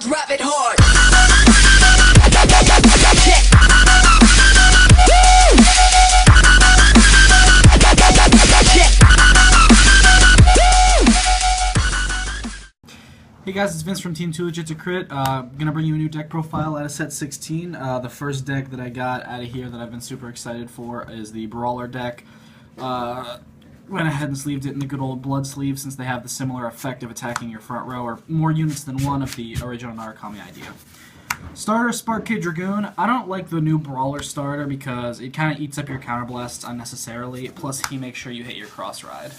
Drive it hard. Hey guys, it's Vince from Team 2 Legit to Crit. Gonna bring you a new deck profile out of set 16. The first deck that I got out of here that I've been super excited for is the Brawler deck. Went ahead and sleeved it in the good old blood sleeve since they have the similar effect of attacking your front row or more units than one of the original Narukami idea. Starter, Spark Kid Dragoon. I don't like the new Brawler starter because it kind of eats up your counterblasts unnecessarily, plus he makes sure you hit your cross ride.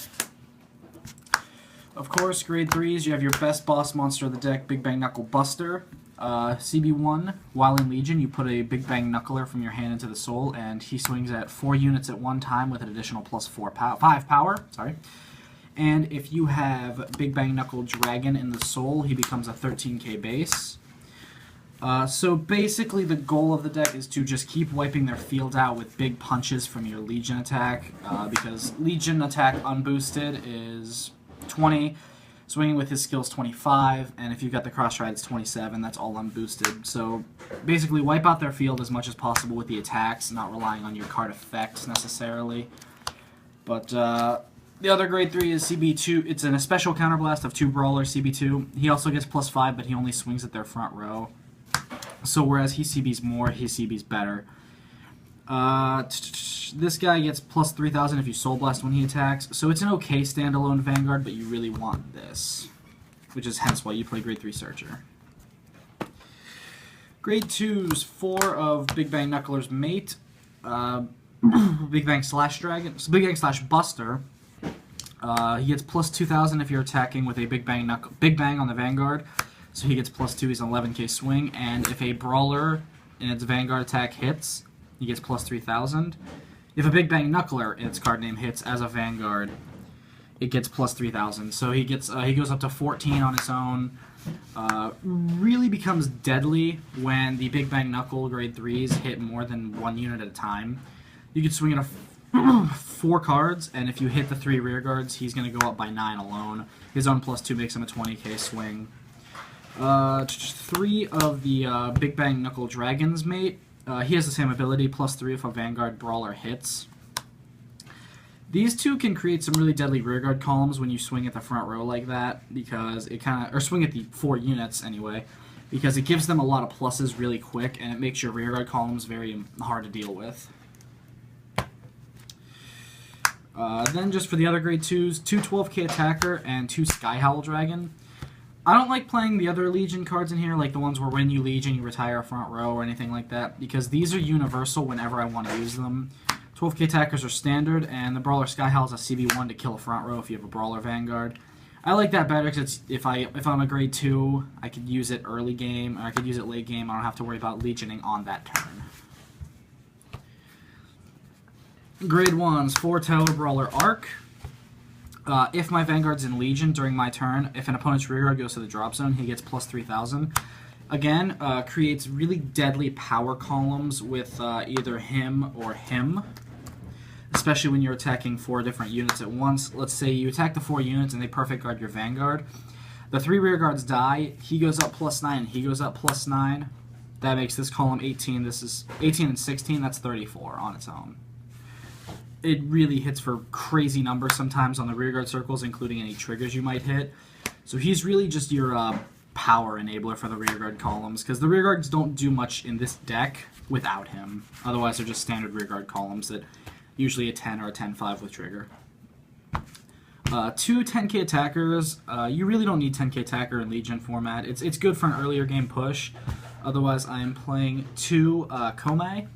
Of course, grade 3s, you have your best boss monster of the deck, Big Bang Knuckle Buster. CB1, while in Legion, you put a Big Bang Knuckler from your hand into the soul, and he swings at 4 units at one time with an additional plus 5 power. Sorry. And if you have Big Bang Knuckle Dragon in the soul, he becomes a 13k base. So basically the goal of the deck is to just keep wiping their field out with big punches from your Legion attack, because Legion attack unboosted is 20, swinging with his skills 25, and if you've got the cross ride it's 27, that's all unboosted. So basically wipe out their field as much as possible with the attacks, not relying on your card effects necessarily. But the other grade 3 is CB2. It's a special counterblast of 2 Brawler CB2. He also gets plus 5, but he only swings at their front row. So whereas he CBs more, he CBs better. This guy gets plus 3,000 if you Soul Blast when he attacks, so it's an okay standalone Vanguard, but you really want this, which is hence why you play grade 3 Searcher. Grade 2's 4 of Big Bang Knuckler's mate, Big Bang Slash Dragon, so Big Bang Slash Buster. He gets plus 2,000 if you're attacking with a Big Bang on the Vanguard, so he gets plus 2. He's an 11k swing, and if a Brawler in its Vanguard attack hits, he gets plus 3,000. If a Big Bang Knuckler in its card name hits as a Vanguard, it gets plus 3,000. So he goes up to 14 on its own. Really becomes deadly when the Big Bang Knuckle grade 3s hit more than 1 unit at a time. You can swing at 4 cards, and if you hit the 3 rear guards, he's going to go up by 9 alone. His own plus 2 makes him a 20k swing. 3 of the Big Bang Knuckle Dragon's mate. He has the same ability, plus 3 if a Vanguard Brawler hits. These two can create some really deadly rearguard columns when you swing at the front row like that, because it or swing at the 4 units anyway, because it gives them a lot of pluses really quick, and it makes your rearguard columns very hard to deal with. Then just for the other grade 2s, 2 12k Attacker and 2 Sky Howl Dragon. I don't like playing the other Legion cards in here, like the ones where when you Legion you retire a front row or anything like that, because these are universal whenever I want to use them. 12k Attackers are standard, and the Brawler Sky Howl is a CB1 to kill a front row if you have a Brawler Vanguard. I like that better because if I'm a grade 2, I could use it early game, or I could use it late game. I don't have to worry about Legioning on that turn. Grade 1's 4 Tower Brawler Arc. If my Vanguard's in Legion during my turn, if an opponent's rearguard goes to the drop zone, he gets plus 3,000. Again, creates really deadly power columns with either him or him, especially when you're attacking 4 different units at once. Let's say you attack the 4 units and they perfect guard your Vanguard. The 3 rearguards die, he goes up plus 9, and he goes up plus 9. That makes this column 18. This is 18 and 16, that's 34 on its own. It really hits for crazy numbers sometimes on the rearguard circles, including any triggers you might hit. So he's really just your power enabler for the rearguard columns, because the rearguards don't do much in this deck without him. Otherwise, they're just standard rearguard columns that usually a 10 or a 10-5 with trigger. 2 10k Attackers. You really don't need 10k Attacker in Legion format. It's good for an earlier game push. Otherwise, I am playing 2 Komei.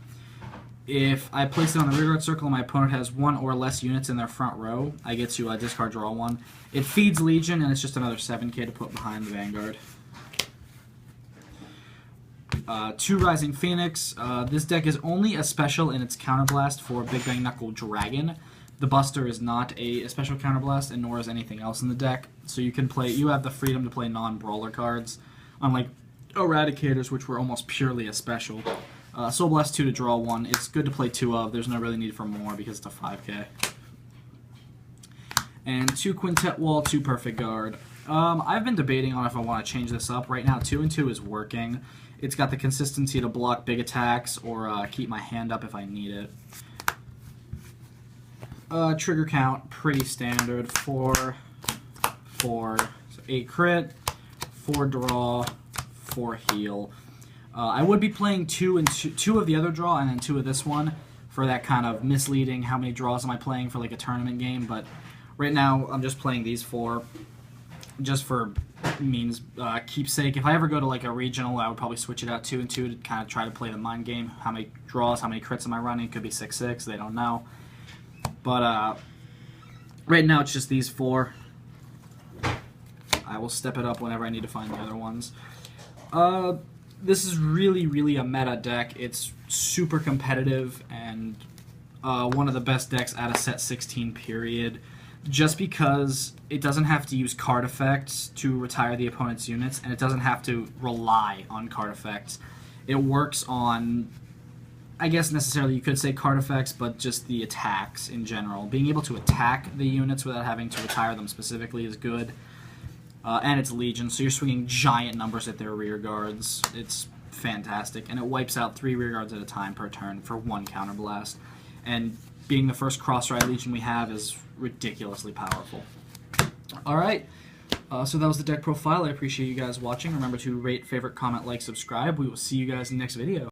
If I place it on the rearguard circle and my opponent has 1 or less units in their front row, I get to discard draw 1. It feeds Legion, and it's just another 7k to put behind the Vanguard. 2 Rising Phoenix. This deck is only a special in its counterblast for Big Bang Knuckle Dragon. The Buster is not a special counterblast, and nor is anything else in the deck. So you have the freedom to play non-brawler cards, unlike Eradicators, which were almost purely a special. Soul Blast 2 to draw 1. It's good to play 2 of. There's no really need for more because it's a 5k. And 2 Quintet Wall, 2 Perfect Guard. I've been debating on if I want to change this up. Right now, 2 and 2 is working. It's got the consistency to block big attacks or keep my hand up if I need it. Trigger count, pretty standard. 4, 4, so 8 crit, 4 draw, 4 heal. I would be playing 2 and 2 of the other draw and then 2 of this one for that kind of misleading how many draws am I playing for like a tournament game, but right now I'm just playing these 4 just for means keepsake. If I ever go to like a regional, I would probably switch it out 2 and 2 to kind of try to play the mind game. How many draws, how many crits am I running? It could be 6-6, they don't know. But right now it's just these 4. I will step it up whenever I need to find the other ones. This is really a meta deck. It's super competitive and one of the best decks out of set 16 period, just because it doesn't have to use card effects to retire the opponent's units, and it doesn't have to rely on card effects. It works on, I guess necessarily you could say card effects, but just the attacks in general. Being able to attack the units without having to retire them specifically is good. And it's Legion, so you're swinging giant numbers at their rear guards. It's fantastic, and it wipes out 3 rear guards at a time per turn for 1 counterblast. And being the first cross-ride Legion we have is ridiculously powerful. Alright, so that was the deck profile. I appreciate you guys watching. Remember to rate, favorite, comment, like, subscribe. We will see you guys in the next video.